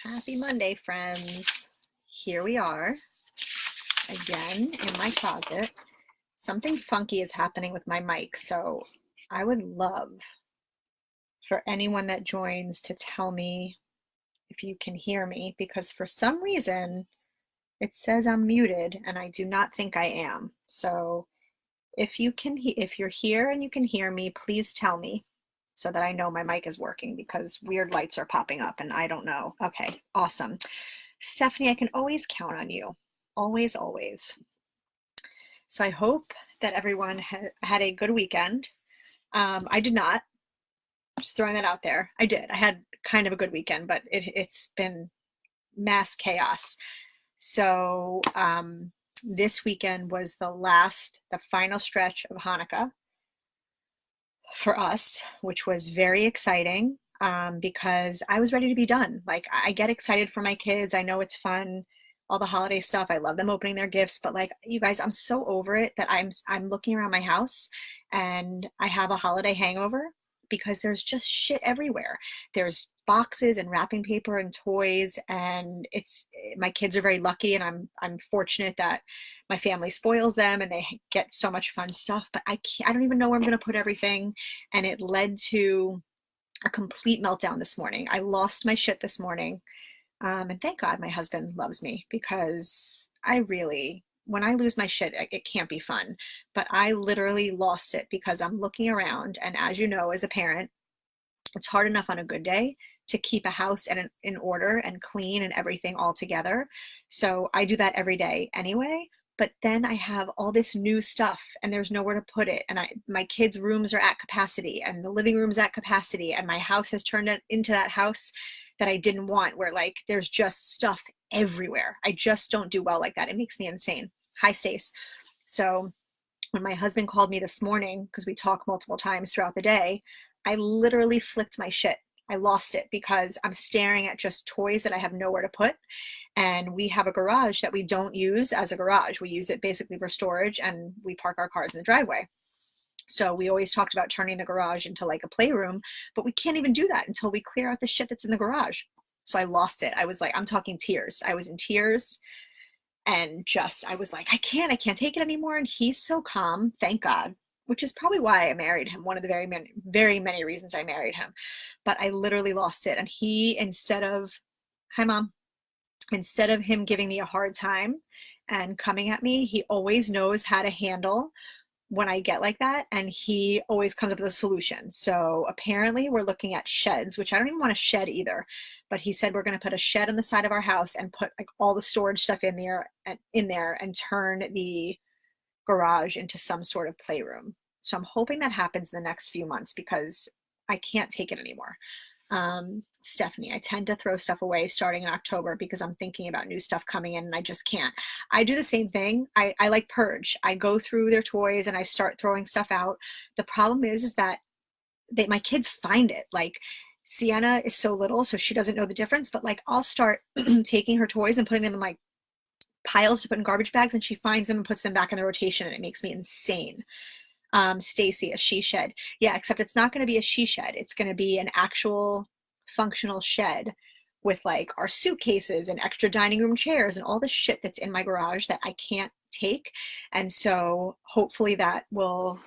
Happy Monday, friends. Here we are again in my closet. Something funky is happening with my mic, so I would love for anyone that joins to tell me if you can hear me, because for some reason it says I'm muted and I do not think I am. So if you're here and you can hear me, please tell me so that I know my mic is working, because weird lights are popping up and I don't know. Okay, awesome. Stephanie, I can always count on you. Always, always. So I hope that everyone had a good weekend. I did not. Just throwing that out there. I did. I had kind of a good weekend, but it's been mass chaos. So this weekend was the final stretch of Hanukkah for us, which was very exciting because I was ready to be done. Like, I get excited for my kids. I know it's fun, all the holiday stuff. I love them opening their gifts, but like, you guys, I'm so over it that I'm looking around my house and I have a holiday hangover because there's just shit everywhere. There's boxes and wrapping paper and toys, and my kids are very lucky, and I'm fortunate that my family spoils them and they get so much fun stuff, but I don't even know where I'm going to put everything. And it led to a complete meltdown this morning. I lost my shit this morning. And thank God my husband loves me, because when I lose my shit, it can't be fun. But I literally lost it because I'm looking around. And as you know, as a parent, it's hard enough on a good day to keep a house in order and clean and everything all together. So I do that every day anyway. But then I have all this new stuff and there's nowhere to put it. And my kids' rooms are at capacity and the living room's at capacity. And my house has turned into that house that I didn't want, where like there's just stuff everywhere. I just don't do well like that. It makes me insane. Hi, Stace. So when my husband called me this morning, because we talk multiple times throughout the day, I literally flipped my shit. I lost it because I'm staring at just toys that I have nowhere to put. And we have a garage that we don't use as a garage. We use it basically for storage, and we park our cars in the driveway. So we always talked about turning the garage into like a playroom, but we can't even do that until we clear out the shit that's in the garage. So I lost it. I was like, I'm talking tears. I was in tears, and I was like, I can't take it anymore. And he's so calm, thank God, which is probably why I married him. One of the very many reasons I married him. But I literally lost it. And hi, Mom, instead of him giving me a hard time and coming at me, he always knows how to handle when I get like that, and he always comes up with a solution. So apparently we're looking at sheds, which I don't even want a shed either, but he said we're going to put a shed on the side of our house and put like all the storage stuff in there and turn the garage into some sort of playroom. So I'm hoping that happens in the next few months, because I can't take it anymore. Stephanie, I tend to throw stuff away starting in October because I'm thinking about new stuff coming in and I just can't. I do the same thing. I like purge. I go through their toys and I start throwing stuff out. The problem is that my kids find it. Like, Sienna is so little, so she doesn't know the difference, but like, I'll start taking her toys and putting them in like piles to put in garbage bags, and she finds them and puts them back in the rotation, and it makes me insane. Stacy, a she shed. Yeah, except it's not going to be a she shed. It's going to be an actual functional shed with like our suitcases and extra dining room chairs and all the shit that's in my garage that I can't take. And so hopefully that will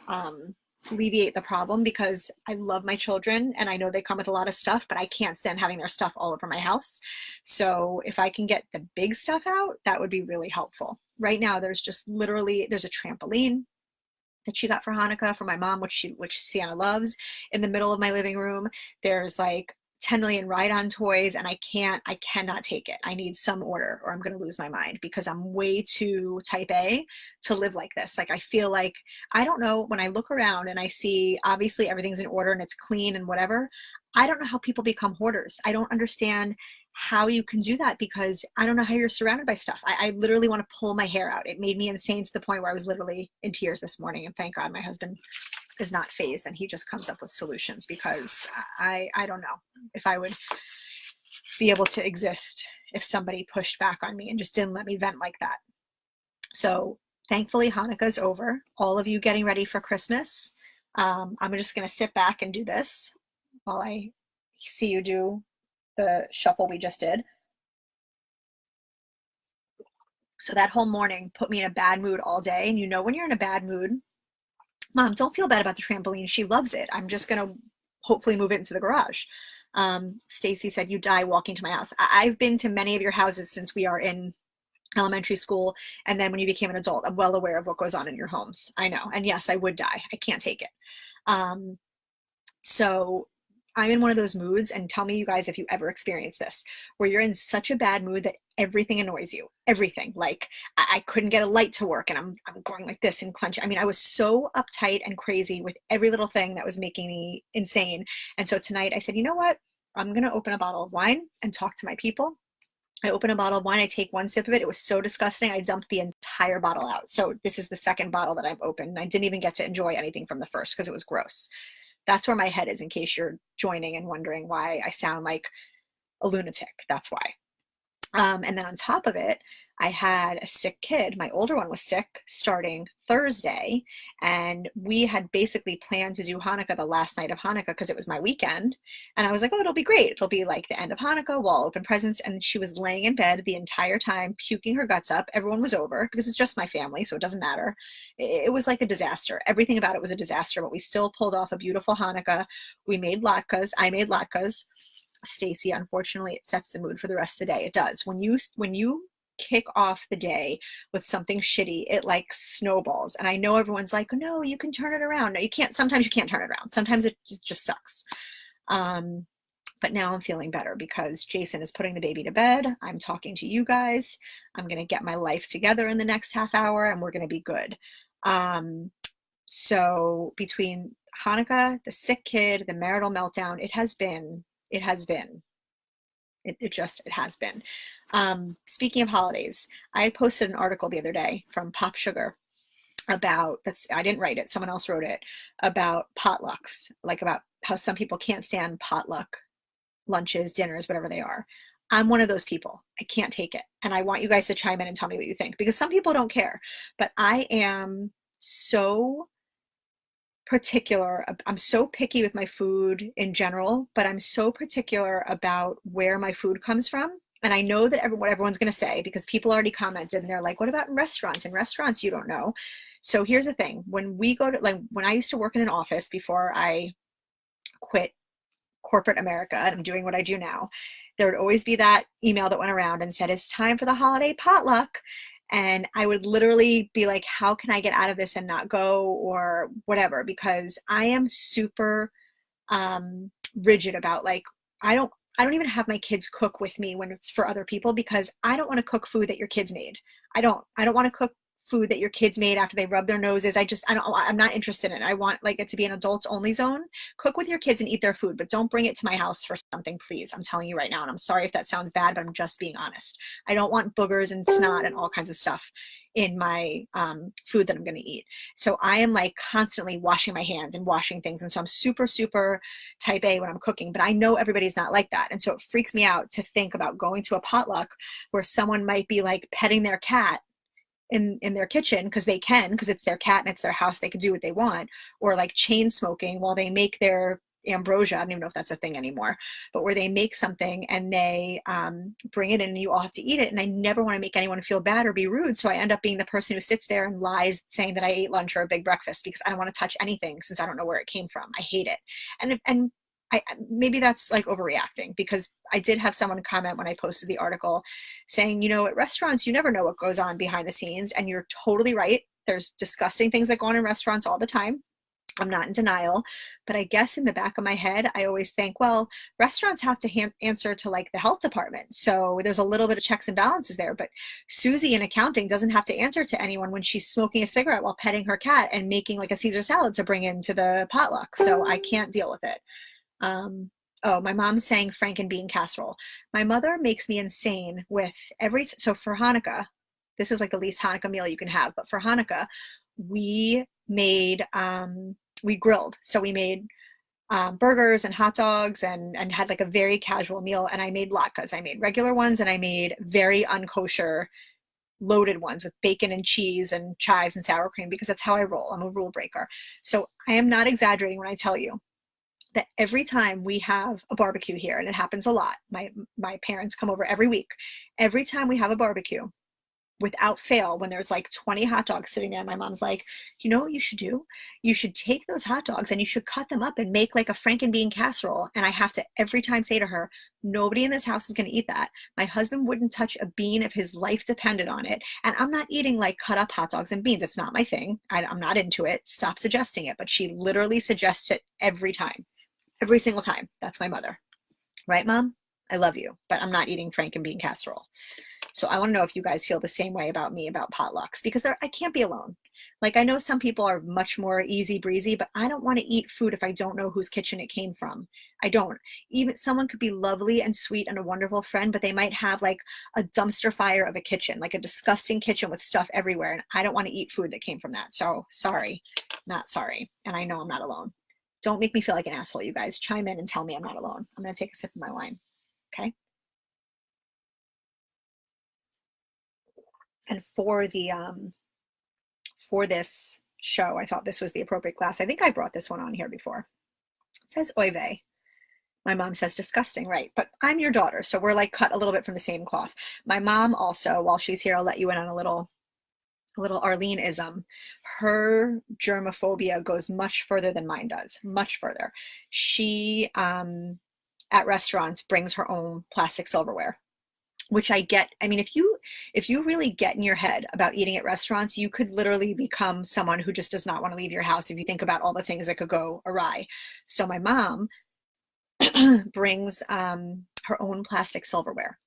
alleviate the problem, because I love my children and I know they come with a lot of stuff, but I can't stand having their stuff all over my house. So if I can get the big stuff out, that would be really helpful. Right now, there's a trampoline that she got for Hanukkah for my mom, which Sienna loves, in the middle of my living room. There's like 10 million ride-on toys, and I cannot take it. I need some order or I'm going to lose my mind, because I'm way too type A to live like this. Like, I feel like, I don't know, when I look around and I see obviously everything's in order and it's clean and whatever, I don't know how people become hoarders. I don't understand how you can do that, because I don't know how you're surrounded by stuff. I literally want to pull my hair out. It made me insane to the point where I was literally in tears this morning. And thank God my husband is not phased and he just comes up with solutions, because I don't know if I would be able to exist if somebody pushed back on me and just didn't let me vent like that. So thankfully Hanukkah's over. All of you getting ready for Christmas. I'm just going to sit back and do this while I see you do the shuffle we just did. So that whole morning put me in a bad mood all day. And you know, when you're in a bad mood, Mom, don't feel bad about the trampoline. She loves it. I'm just going to hopefully move it into the garage. Stacy said, you die walking to my house. I've been to many of your houses since we are in elementary school. And then when you became an adult, I'm well aware of what goes on in your homes. I know. And yes, I would die. I can't take it. So I'm in one of those moods, and tell me, you guys, if you ever experience this, where you're in such a bad mood that everything annoys you, everything. Like I couldn't get a light to work, and I'm going like this and clenching. I mean, I was so uptight and crazy with every little thing that was making me insane. And so tonight I said, you know what? I'm going to open a bottle of wine and talk to my people. I open a bottle of wine. I take one sip of it. It was so disgusting. I dumped the entire bottle out. So this is the second bottle that I've opened. I didn't even get to enjoy anything from the first because it was gross. That's where my head is, in case you're joining and wondering why I sound like a lunatic. That's why. And then on top of it, I had a sick kid. My older one was sick starting Thursday, and we had basically planned to do Hanukkah the last night of Hanukkah because it was my weekend. And I was like, oh, it'll be great. It'll be like the end of Hanukkah. We'll all open presents. And she was laying in bed the entire time, puking her guts up. Everyone was over because it's just my family, so it doesn't matter. It was like a disaster. Everything about it was a disaster, but we still pulled off a beautiful Hanukkah. We made latkes. I made latkes. Stacy, unfortunately, it sets the mood for the rest of the day. It does. When you kick off the day with something shitty, it like snowballs. And I know everyone's like, no, you can turn it around. No, you can't. Sometimes you can't turn it around. Sometimes it just sucks. But now I'm feeling better because Jason is putting the baby to bed. I'm talking to you guys. I'm going to get my life together in the next half hour, and we're going to be good. So between Hanukkah, the sick kid, the marital meltdown, it has been. Speaking of holidays, I posted an article the other day from Pop Sugar about, I didn't write it, someone else wrote it, about potlucks, like about how some people can't stand potluck lunches, dinners, whatever they are. I'm one of those people. I can't take it. And I want you guys to chime in and tell me what you think, because some people don't care, but I am so particular. I'm so picky with my food in general, but I'm so particular about where my food comes from. And I know that what everyone's going to say, because people already commented and they're like, what about in restaurants? In restaurants, you don't know. So here's the thing. When we go to, like, when I used to work in an office before I quit corporate America and I'm doing what I do now, there would always be that email that went around and said, it's time for the holiday potluck. And I would literally be like, how can I get out of this and not go, or whatever? Because I am super rigid about, like, I don't even have my kids cook with me when it's for other people, because I don't want to cook food that your kids made. I don't want to cook food that your kids made after they rub their noses. I'm not interested in it. I want like it to be an adults only zone. Cook with your kids and eat their food, but don't bring it to my house for something, please. I'm telling you right now. And I'm sorry if that sounds bad, but I'm just being honest. I don't want boogers and snot and all kinds of stuff in my food that I'm going to eat. So I am like constantly washing my hands and washing things. And so I'm super, super type A when I'm cooking, but I know everybody's not like that. And so it freaks me out to think about going to a potluck where someone might be like petting their cat in their kitchen because it's their cat and it's their house, they can do what they want, or like chain smoking while they make their ambrosia. I don't even know if that's a thing anymore, but where they make something and they bring it in and you all have to eat it. And I never want to make anyone feel bad or be rude, so I end up being the person who sits there and lies saying that I ate lunch or a big breakfast, because I don't want to touch anything since I don't know where it came from. I hate it. And maybe that's like overreacting, because I did have someone comment when I posted the article saying, at restaurants, you never know what goes on behind the scenes. And you're totally right. There's disgusting things that go on in restaurants all the time. I'm not in denial, but I guess in the back of my head, I always think, well, restaurants have to answer to like the health department. So there's a little bit of checks and balances there, but Susie in accounting doesn't have to answer to anyone when she's smoking a cigarette while petting her cat and making like a Caesar salad to bring into the potluck. So I can't deal with it. My mom's saying frank and bean casserole. My mother makes me insane with so for Hanukkah, this is like the least Hanukkah meal you can have, but for Hanukkah, we made, we grilled. So we made burgers and hot dogs and had like a very casual meal. And I made latkes. I made regular ones and I made very unkosher loaded ones with bacon and cheese and chives and sour cream, because that's how I roll. I'm a rule breaker. So I am not exaggerating when I tell you that every time we have a barbecue here, and it happens a lot, my parents come over every week. Every time we have a barbecue, without fail, when there's like 20 hot dogs sitting there, my mom's like, you know what you should do? You should take those hot dogs and you should cut them up and make like a frankenbean casserole. And I have to every time say to her, nobody in this house is going to eat that. My husband wouldn't touch a bean if his life depended on it. And I'm not eating like cut up hot dogs and beans. It's not my thing. I'm not into it. Stop suggesting it. But she literally suggests it every time, every single time. That's my mother. Right, Mom? I love you, but I'm not eating frankenbean casserole. So I want to know if you guys feel the same way about me about potlucks, because I can't be alone. Like, I know some people are much more easy breezy, but I don't want to eat food if I don't know whose kitchen it came from. I don't. Even someone could be lovely and sweet and a wonderful friend, but they might have like a dumpster fire of a kitchen, like a disgusting kitchen with stuff everywhere. And I don't want to eat food that came from that. So sorry, not sorry. And I know I'm not alone. Don't make me feel like an asshole, you guys. Chime in and tell me I'm not alone. I'm going to take a sip of my wine. Okay. And for the for this show, I thought this was the appropriate glass. I think I brought this one on here before. It says oy vey. My mom says disgusting, right? But I'm your daughter, so we're like cut a little bit from the same cloth. My mom also, while she's here, I'll let you in on a little Arlene-ism. Her germophobia goes much further than mine does, much further. She at restaurants brings her own plastic silverware, which I get. I mean, if you really get in your head about eating at restaurants, you could literally become someone who just does not want to leave your house if you think about all the things that could go awry. So my mom brings her own plastic silverware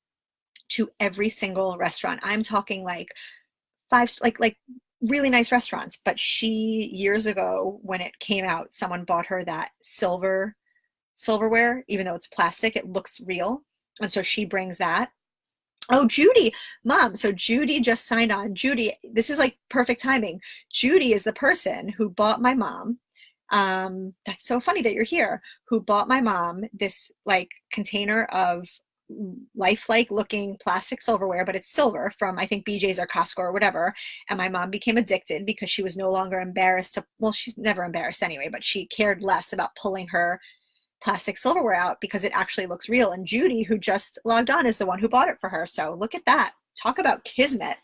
to every single restaurant. I'm talking like like really nice restaurants. But she, years ago when it came out, someone bought her that silverware, even though it's plastic, it looks real. And so she brings that. Oh, Judy, Mom. So Judy just signed on. Judy, this is like perfect timing. Judy is the person who bought my mom. That's so funny that you're here. Who bought my mom this like container of lifelike looking plastic silverware, but it's silver from, I think, BJ's or Costco or whatever. And my mom became addicted because she was no longer embarrassed to, well, she's never embarrassed anyway, but she cared less about pulling her plastic silverware out because it actually looks real. And Judy, who just logged on, is the one who bought it for her. So look at that. Talk about kismet.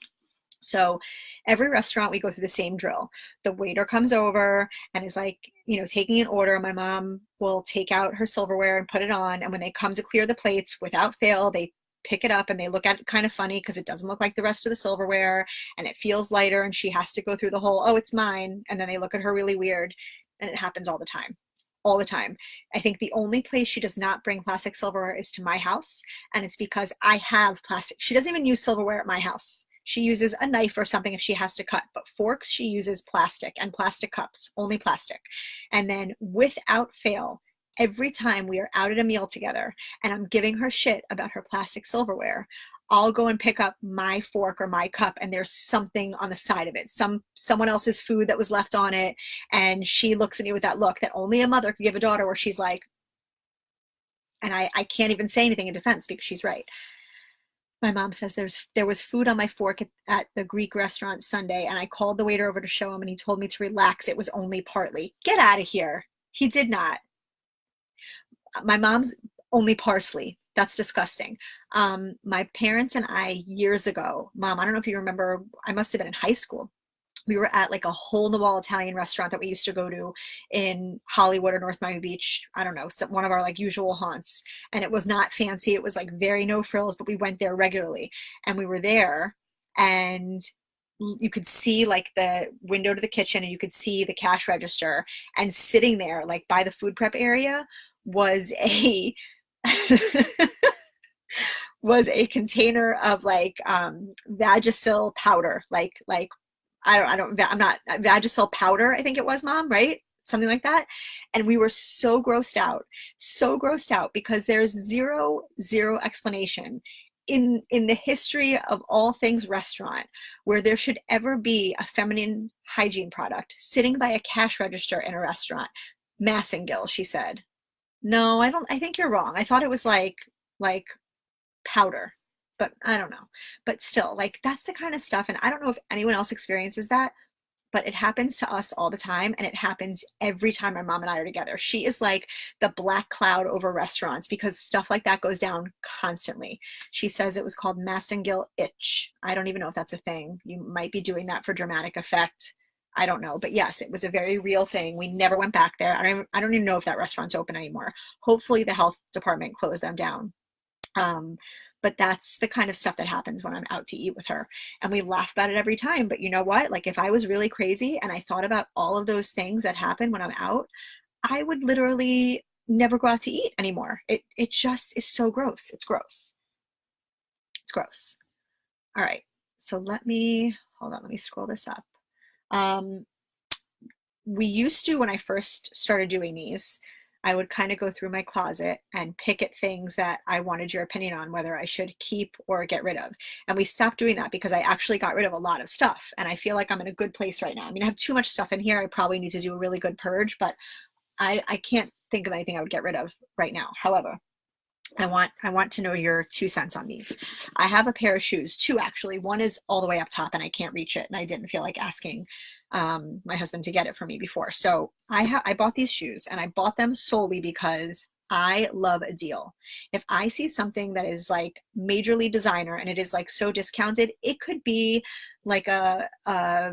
So every restaurant, we go through the same drill. The waiter comes over and is like, you know, taking an order. My mom will take out her silverware and put it on. And when they come to clear the plates, without fail, they pick it up and they look at it kind of funny because it doesn't look like the rest of the silverware and it feels lighter, and she has to go through the whole, oh, it's mine. And then they look at her really weird. And it happens all the time. All the time. I think the only place she does not bring plastic silverware is to my house. And it's because I have plastic. She doesn't even use silverware at my house. She uses a knife or something if she has to cut, but forks, she uses plastic, and plastic cups, only plastic. And then without fail, every time we are out at a meal together and I'm giving her shit about her plastic silverware, I'll go and pick up my fork or my cup and there's something on the side of it, someone else's food that was left on it. And she looks at me with that look that only a mother could give a daughter, where she's like, and I can't even say anything in defense because she's right. My mom says there was food on my fork at the Greek restaurant Sunday, and I called the waiter over to show him, and he told me to relax. It was only partly. Get out of here. He did not. My mom's only parsley. That's disgusting. My parents and I, years ago, Mom, I don't know if you remember, I must have been in high school. We were at like a hole-in-the-wall Italian restaurant that we used to go to in Hollywood or North Miami Beach. I don't know, one of our like usual haunts. And it was not fancy. It was like very no frills, but we went there regularly. And we were there and you could see like the window to the kitchen and you could see the cash register. And sitting there like by the food prep area was a was a container of like Vagisil powder, like I'm not Vagisil powder, I think it was, Mom, right? Something like that. And we were so grossed out because there's zero explanation in the history of all things restaurant where there should ever be a feminine hygiene product sitting by a cash register in a restaurant. Massengill, she said. No, I think you're wrong. I thought it was like powder. But I don't know. But still, like, that's the kind of stuff. And I don't know if anyone else experiences that, but it happens to us all the time, and it happens every time my mom and I are together. She is like the black cloud over restaurants because stuff like that goes down constantly. She says it was called Massengill itch. I don't even know if that's a thing. You might be doing that for dramatic effect. I don't know, but yes, it was a very real thing. We never went back there. I don't even know if that restaurant's open anymore. Hopefully the health department closed them down. But that's the kind of stuff that happens when I'm out to eat with her, and we laugh about it every time. But you know what? Like, if I was really crazy and I thought about all of those things that happen when I'm out, I would literally never go out to eat anymore. It just is so gross. It's gross. It's gross. All right. So hold on, let me scroll this up. We used to, when I first started doing these, I would kind of go through my closet and pick at things that I wanted your opinion on, whether I should keep or get rid of. And we stopped doing that because I actually got rid of a lot of stuff. And I feel like I'm in a good place right now. I mean, I have too much stuff in here. I probably need to do a really good purge, but I can't think of anything I would get rid of right now. However, I want to know your 2 cents on these. I have a pair of shoes, 2 actually. One is all the way up top and I can't reach it, and I didn't feel like asking my husband to get it for me before. So I bought these shoes, and I bought them solely because I love a deal. If I see something that is like majorly designer and it is like so discounted, it could be like I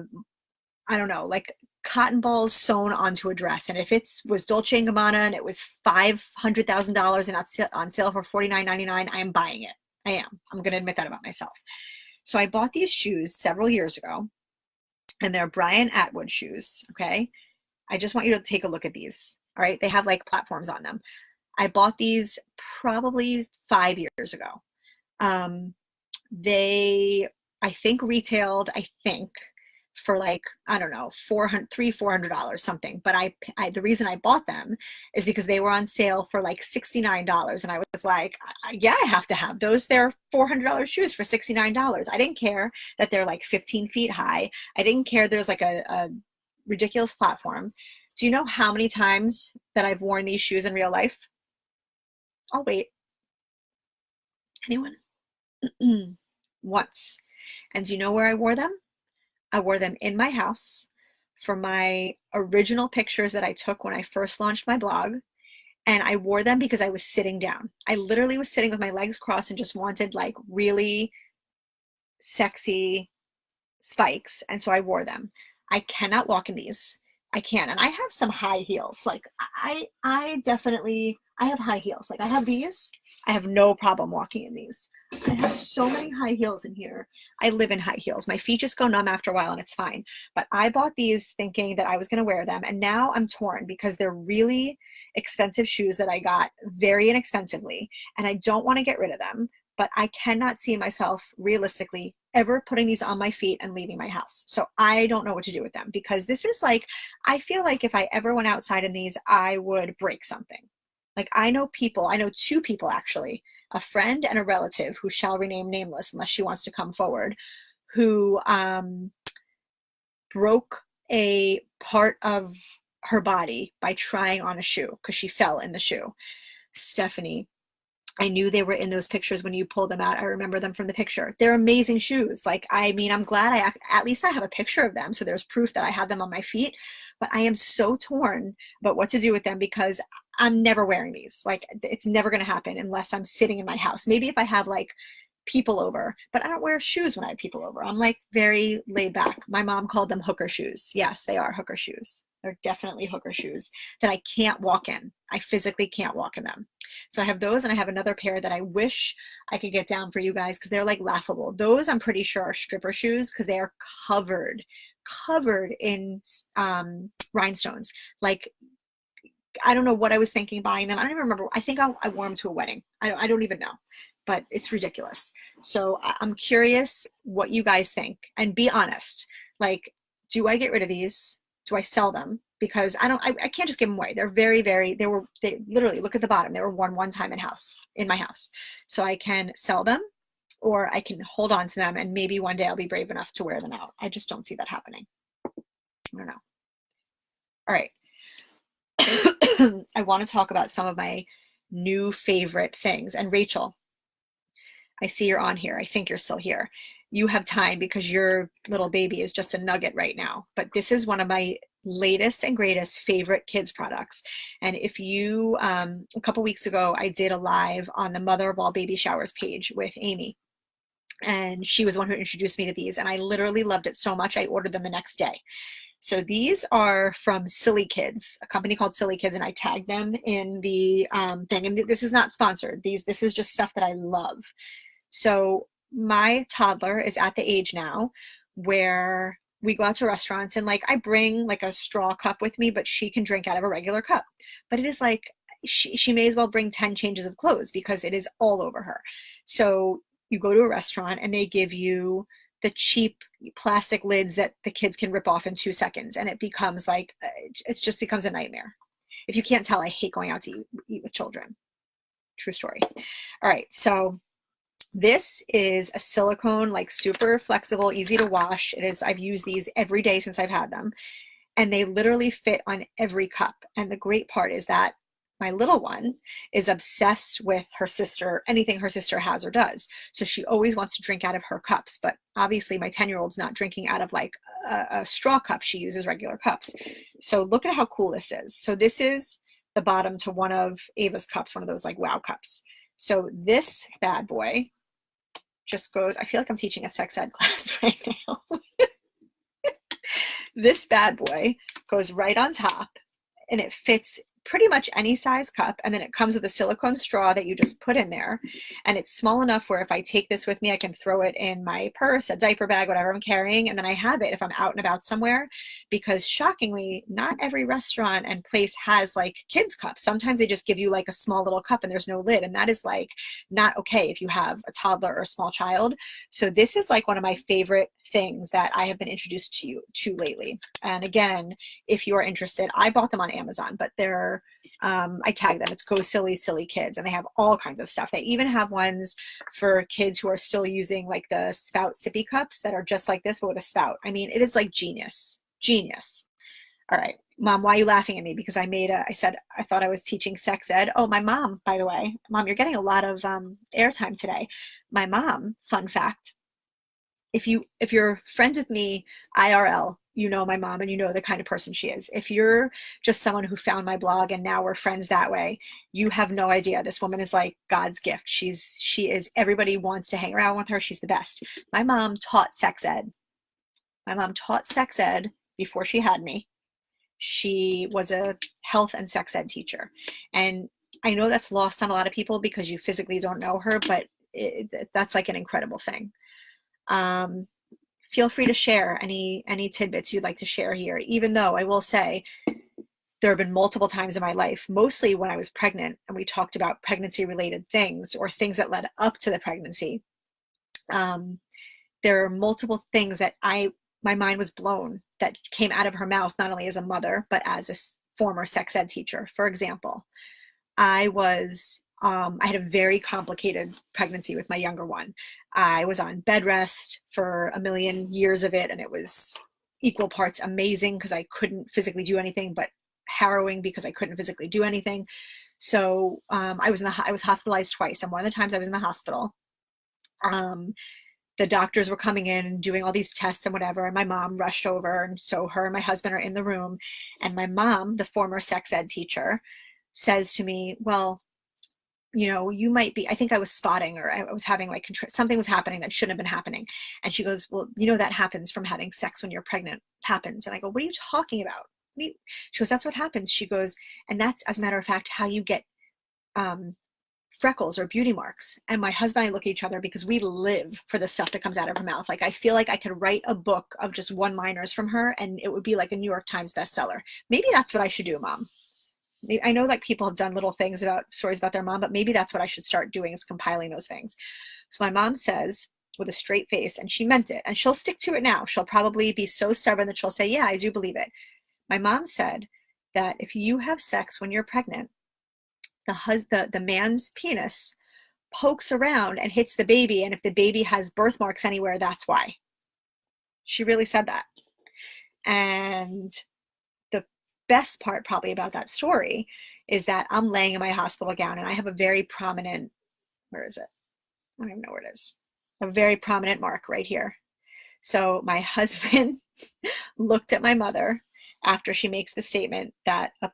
don't know, like cotton balls sewn onto a dress. And if it was Dolce & Gabbana and it was $500,000 and on sale for $49.99, I am buying it. I am. I'm going to admit that about myself. So I bought these shoes several years ago, and they're Brian Atwood shoes. Okay. I just want you to take a look at these. All right. They have like platforms on them. I bought these probably 5 years ago. They, I think, retailed, for like, I don't know, $400 something. But the reason I bought them is because they were on sale for like $69. And I was like, yeah, I have to have those. They're $400 shoes for $69. I didn't care that they're like 15 feet high. I didn't care there's like a ridiculous platform. Do you know how many times that I've worn these shoes in real life? I'll wait. Anyone? Once. And do you know where I wore them? I wore them in my house for my original pictures that I took when I first launched my blog. And I wore them because I was sitting down. I literally was sitting with my legs crossed and just wanted like really sexy spikes. And so I wore them. I cannot walk in these. I can't. And I have some high heels. Like I definitely have high heels. Like I have these. I have no problem walking in these. I have so many high heels in here. I live in high heels. My feet just go numb after a while and it's fine. But I bought these thinking that I was going to wear them. And now I'm torn because they're really expensive shoes that I got very inexpensively. And I don't want to get rid of them. But I cannot see myself realistically ever putting these on my feet and leaving my house. So I don't know what to do with them because this is like, I feel like if I ever went outside in these, I would break something. Like I know 2 people actually, a friend and a relative who shall remain nameless unless she wants to come forward, who broke a part of her body by trying on a shoe because she fell in the shoe. Stephanie, I knew they were in those pictures when you pulled them out. I remember them from the picture. They're amazing shoes. Like, I mean, I'm glad at least I have a picture of them. So there's proof that I had them on my feet, but I am so torn about what to do with them because I'm never wearing these. Like, it's never going to happen unless I'm sitting in my house. Maybe if I have like people over, but I don't wear shoes when I have people over. I'm like very laid back. My mom called them hooker shoes. Yes, they are hooker shoes. They're definitely hooker shoes that I can't walk in. I physically can't walk in them. So I have those, and I have another pair that I wish I could get down for you guys because they're like laughable. Those I'm pretty sure are stripper shoes because they are covered in rhinestones. Like, I don't know what I was thinking buying them. I don't even remember. I think I wore them to a wedding. I don't even know, but it's ridiculous. So I'm curious what you guys think, and be honest. Like, do I get rid of these? Do I sell them? Because I can't just give them away. They're they literally, look at the bottom. They were worn one time in my house. So I can sell them or I can hold on to them and maybe one day I'll be brave enough to wear them out. I just don't see that happening. I don't know. All right. I want to talk about some of my new favorite things. And Rachel, I see you're on here. I think you're still here. you have time because your little baby is just a nugget right now. But this is one of my latest and greatest favorite kids products. And if you, a couple weeks ago, I did a live on the Mother of All Baby Showers page with Amy. And she was the one who introduced me to these. And I literally loved it so much, I ordered them the next day. So these are from Silly Kids, a company called Silly Kids, and I tagged them in the thing. And this is not sponsored. This is just stuff that I love. So my toddler is at the age now where we go out to restaurants and like I bring like a straw cup with me, but she can drink out of a regular cup. But it is like she may as well bring 10 changes of clothes because it is all over her. So you go to a restaurant and they give you the cheap plastic lids that the kids can rip off in 2 seconds. And it becomes like, it just becomes a nightmare. If you can't tell, I hate going out to eat with children. True story. All right. So this is a silicone, like super flexible, easy to wash. It is, I've used these every day since I've had them, and they literally fit on every cup. And the great part is that my little one is obsessed with her sister, anything her sister has or does. So she always wants to drink out of her cups. But obviously my 10-year-old's not drinking out of like a straw cup. She uses regular cups. So look at how cool this is. So this is the bottom to one of Ava's cups, one of those like wow cups. So this bad boy just goes, I feel like I'm teaching a sex ed class right now. This bad boy goes right on top and it fits pretty much any size cup, and then it comes with a silicone straw that you just put in there, and it's small enough where if I take this with me I can throw it in my purse, a diaper bag, whatever I'm carrying, and then I have it if I'm out and about somewhere, because shockingly not every restaurant and place has like kids cups. Sometimes they just give you like a small little cup and there's no lid, and that is like not okay if you have a toddler or a small child. So this is like one of my favorite things that I have been introduced to you to lately. And again, if you are interested, I bought them on Amazon, but they're I tag them. It's Go Silly Silly Kids, and they have all kinds of stuff. They even have ones for kids who are still using like the spout sippy cups that are just like this but with a spout. I mean, it is like genius. All right, Mom, why are you laughing at me? Because I said I thought I was teaching sex ed. Oh, my mom, by the way, Mom, you're getting a lot of airtime today. My mom, fun fact, if you're friends with me IRL, you know my mom and you know the kind of person she is. If you're just someone who found my blog and now we're friends that way, you have no idea. This woman is like God's gift. She is, everybody wants to hang around with her. She's the best. My mom taught sex ed. My mom taught sex ed before she had me. She was a health and sex ed teacher. And I know that's lost on a lot of people because you physically don't know her, but that's like an incredible thing. Feel free to share any tidbits you'd like to share here, even though I will say there have been multiple times in my life, mostly when I was pregnant and we talked about pregnancy related things or things that led up to the pregnancy. There are multiple things that my mind was blown that came out of her mouth, not only as a mother, but as a former sex ed teacher. For example, I had a very complicated pregnancy with my younger one. I was on bed rest for a million years of it, and it was equal parts amazing because I couldn't physically do anything, but harrowing because I couldn't physically do anything. So I was hospitalized twice, and one of the times I was in the hospital, the doctors were coming in and doing all these tests and whatever, and my mom rushed over, and so her and my husband are in the room, and my mom, the former sex ed teacher, says to me, well, you know, you might be, I think I was spotting, or I was having like, something was happening that shouldn't have been happening. And she goes, well, you know, that happens from having sex when you're pregnant, happens. And I go, what are you talking about? She goes, that's what happens. She goes, and that's, as a matter of fact, how you get freckles or beauty marks. And my husband and I look at each other because we live for the stuff that comes out of her mouth. Like, I feel like I could write a book of just one-liners from her and it would be like a New York Times bestseller. Maybe that's what I should do, Mom. I know like people have done little things about stories about their mom, but maybe that's what I should start doing, is compiling those things. So my mom says with a straight face, and she meant it, and she'll stick to it now. She'll probably be so stubborn that she'll say, yeah, I do believe it. My mom said that if you have sex when you're pregnant, the man's penis pokes around and hits the baby, and if the baby has birthmarks anywhere, that's why. She really said that. And best part probably about that story is that I'm laying in my hospital gown and I have a very prominent, where is it? I don't even know where it is. a very prominent mark right here. So my husband looked at my mother after she makes the statement that a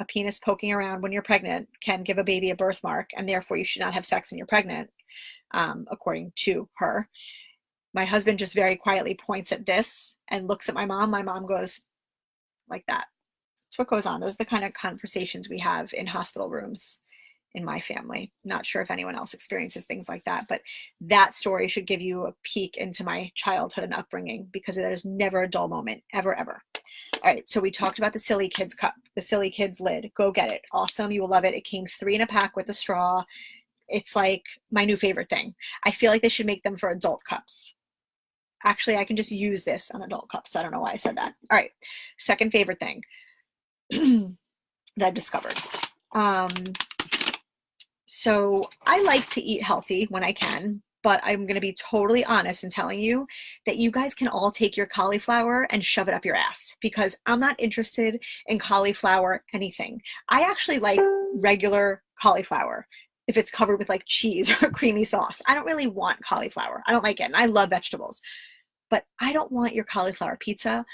penis poking around when you're pregnant can give a baby a birthmark, and therefore you should not have sex when you're pregnant, according to her. My husband just very quietly points at this and looks at my mom. My mom goes like that. That's what goes on. Those are the kind of conversations we have in hospital rooms in my family. Not sure if anyone else experiences things like that, but that story should give you a peek into my childhood and upbringing, because there's never a dull moment, ever, ever. All right, so we talked about the Silly Kids cup, the Silly Kids lid. Go get it. Awesome. You will love it. It came 3 in a pack with a straw. It's like my new favorite thing. I feel like they should make them for adult cups. Actually, I can just use this on adult cups, so I don't know why I said that. All right, second favorite thing that I've discovered. So I like to eat healthy when I can, but I'm going to be totally honest in telling you that you guys can all take your cauliflower and shove it up your ass, because I'm not interested in cauliflower anything. I actually like regular cauliflower if it's covered with like cheese or creamy sauce. I don't really want cauliflower. I don't like it, and I love vegetables. But I don't want your cauliflower pizza.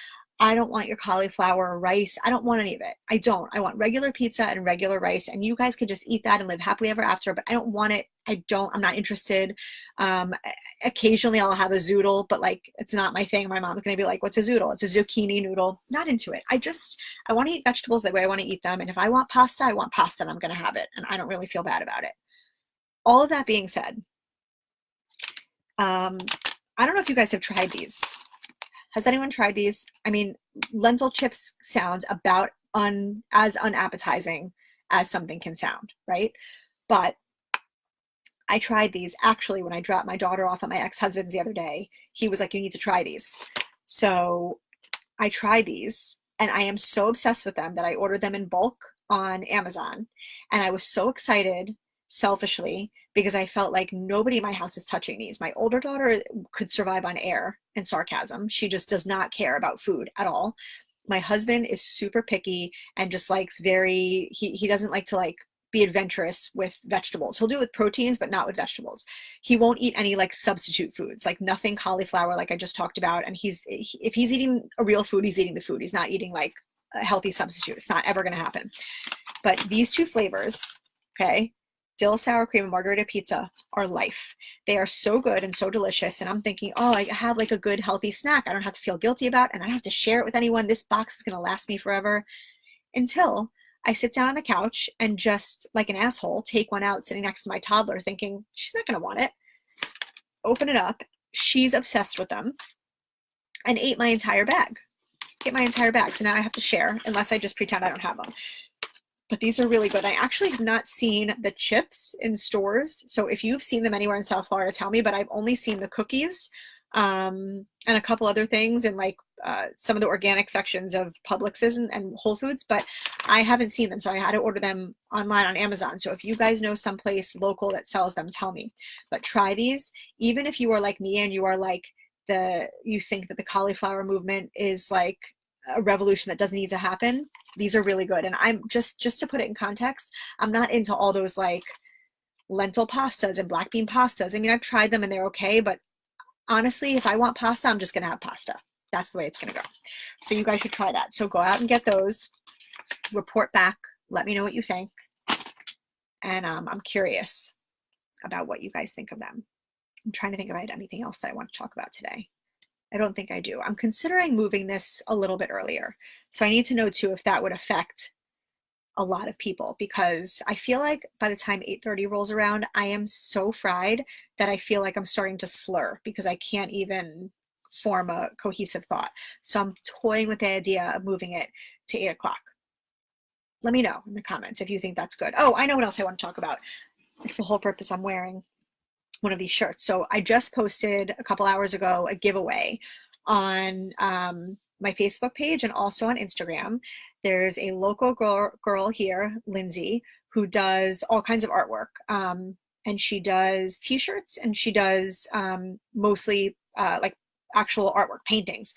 I don't want your cauliflower rice. I don't want any of it. I don't. I want regular pizza and regular rice, and you guys can just eat that and live happily ever after, but I don't want it. I'm not interested. Occasionally I'll have a zoodle, but like, it's not my thing. My mom's going to be like, what's a zoodle? It's a zucchini noodle. Not into it. I want to eat vegetables the way I want to eat them. And if I want pasta, I want pasta, and I'm going to have it. And I don't really feel bad about it. All of that being said, I don't know if you guys have tried these. Has anyone tried these? I mean, lentil chips sounds about as unappetizing as something can sound, right? But I tried these actually when I dropped my daughter off at my ex-husband's the other day. He was like, you need to try these. So I tried these, and I am so obsessed with them that I ordered them in bulk on Amazon. And I was so excited, selfishly, because I felt like nobody in my house is touching these. My older daughter could survive on air and sarcasm. She just does not care about food at all. My husband is super picky and just likes he doesn't like to like be adventurous with vegetables. He'll do it with proteins, but not with vegetables. He won't eat any like substitute foods, like nothing cauliflower, like I just talked about. And if he's eating a real food, he's eating the food. He's not eating like a healthy substitute. It's not ever going to happen. But these 2 flavors, okay, dill sour cream and margarita pizza, are life. They are so good and so delicious. And I'm thinking, oh, I have like a good healthy snack I don't have to feel guilty about, and I don't have to share it with anyone. This box is going to last me forever. Until I sit down on the couch and just like an asshole take one out sitting next to my toddler, thinking she's not going to want it. Open it up. She's obsessed with them and ate my entire bag. So now I have to share, unless I just pretend I don't have them. But these are really good. I actually have not seen the chips in stores. So if you've seen them anywhere in South Florida, tell me, but I've only seen the cookies and a couple other things in like some of the organic sections of Publix's and Whole Foods, but I haven't seen them. So I had to order them online on Amazon. So if you guys know someplace local that sells them, tell me. But try these. Even if you are like me and you are like you think that the cauliflower movement is like a revolution that doesn't need to happen, these are really good. And I'm just to put it in context, I'm not into all those like lentil pastas and black bean pastas. I mean, I've tried them and they're okay, but honestly, if I want pasta, I'm just going to have pasta. That's the way it's going to go. So you guys should try that. So go out and get those, report back, let me know what you think. And I'm curious about what you guys think of them. I'm trying to think if I had anything else that I want to talk about today. I don't think I do. I'm considering moving this a little bit earlier. So I need to know too if that would affect a lot of people, because I feel like by the time 8:30 rolls around, I am so fried that I feel like I'm starting to slur because I can't even form a cohesive thought. So I'm toying with the idea of moving it to 8 o'clock. Let me know in the comments if you think that's good. Oh, I know what else I want to talk about. It's the whole purpose I'm wearing one of these shirts. So I just posted a couple hours ago a giveaway on my Facebook page and also on Instagram. There's a local girl here, Lindsay, who does all kinds of artwork. And she does t-shirts, and she does mostly like actual artwork, paintings.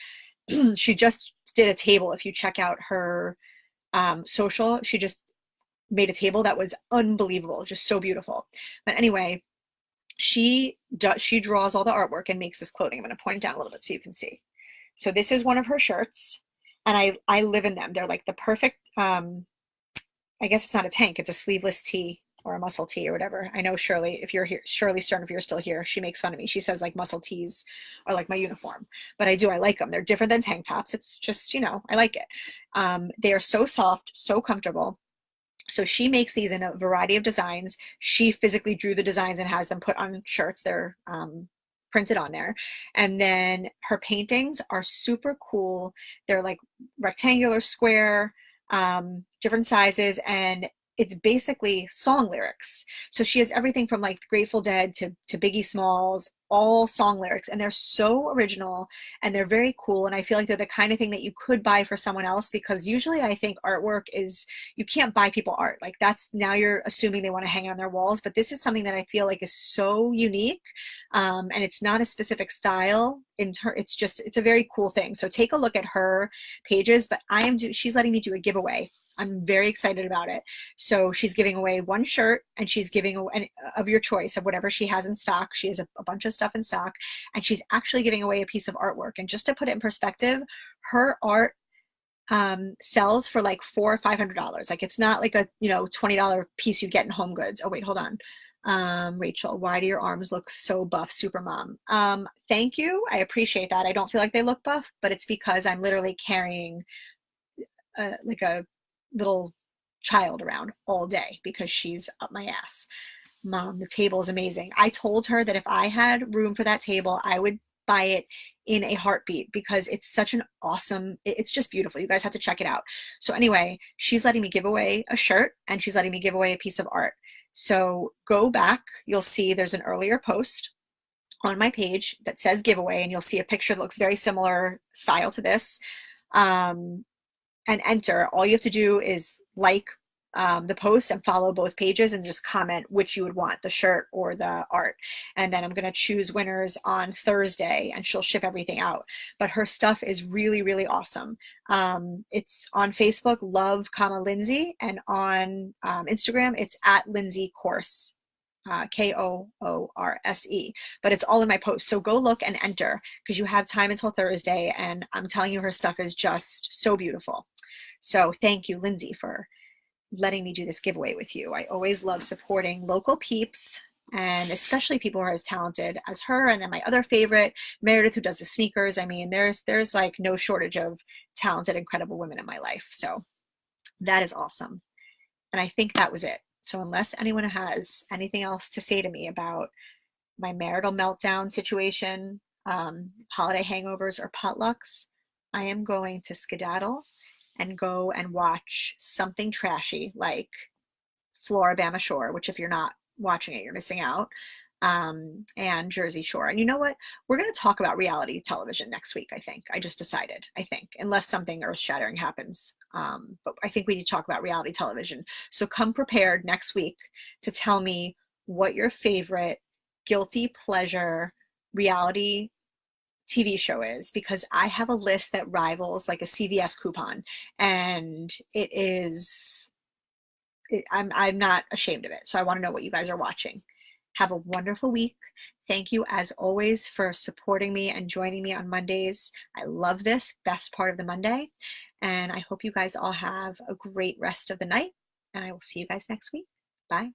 She just did a table. If you check out her social, she just made a table that was unbelievable, just so beautiful. But anyway, she draws all the artwork and makes this clothing. I'm going to point it down a little bit so you can see. So this is one of her shirts, and I live in them. They're like the perfect, I guess it's not a tank, it's a sleeveless tee or a muscle tee or whatever. I know Shirley, if you're here, Shirley Stern, if you're still here, she makes fun of me. She says like muscle tees are like my uniform, but I like them. They're different than tank tops. It's just, I like it. They are so soft, so comfortable. So she makes these in a variety of designs. She physically drew the designs and has them put on shirts. They're printed on there. And then her paintings are super cool. They're like rectangular, square, different sizes, and it's basically song lyrics. So she has everything from like the Grateful Dead to Biggie Smalls, all song lyrics, and they're so original and they're very cool. And I feel like they're the kind of thing that you could buy for someone else, because usually I think artwork is, you can't buy people art. Like that's, now you're assuming they want to hang it on their walls, but this is something that I feel like is so unique. And it's not a specific style it's a very cool thing. So take a look at her pages, but she's letting me do a giveaway. I'm very excited about it. So she's giving away one shirt, and she's giving away of your choice of whatever she has in stock. She has a bunch of stuff in stock, and she's actually giving away a piece of artwork. And just to put it in perspective, her art sells for like $400 or $500. Like it's not like a $20 piece you get in Home Goods. Oh wait, hold on. Rachel, why do your arms look so buff, super mom? Thank you, I appreciate that. I don't feel like they look buff, but it's because I'm literally carrying like a little child around all day because she's up my ass. Mom, the table is amazing. I told her that if I had room for that table, I would buy it in a heartbeat, because it's such an awesome, it's just beautiful. You guys have to check it out. So anyway, she's letting me give away a shirt, and she's letting me give away a piece of art. So go back, you'll see there's an earlier post on my page that says giveaway, and you'll see a picture that looks very similar style to this, and enter. All you have to do is like the post and follow both pages, and just comment which you would want, the shirt or the art. And then I'm going to choose winners on Thursday, and she'll ship everything out. But her stuff is really, really awesome. It's on Facebook, love, Lindsay, and on Instagram, it's at Lindsay Course. Koorse, but it's all in my post. So go look and enter, because you have time until Thursday, and I'm telling you, her stuff is just so beautiful. So thank you, Lindsay, for letting me do this giveaway with you. I always love supporting local peeps, and especially people who are as talented as her. And then my other favorite, Meredith, who does the sneakers. I mean, there's like no shortage of talented, incredible women in my life. So that is awesome. And I think that was it. So unless anyone has anything else to say to me about my marital meltdown situation, holiday hangovers, or potlucks, I am going to skedaddle and go and watch something trashy like Floribama Shore, which if you're not watching it, you're missing out, and Jersey Shore. And you know what? We're going to talk about reality television next week, I think. I just decided, unless something earth-shattering happens. But I think we need to talk about reality television. So come prepared next week to tell me what your favorite guilty pleasure reality TV show is, because I have a list that rivals like a CVS coupon, and I'm not ashamed of it. So I want to know what you guys are watching. Have a wonderful week. Thank you, as always, for supporting me and joining me on Mondays. I love this, best part of the Monday. And I hope you guys all have a great rest of the night. And I will see you guys next week. Bye.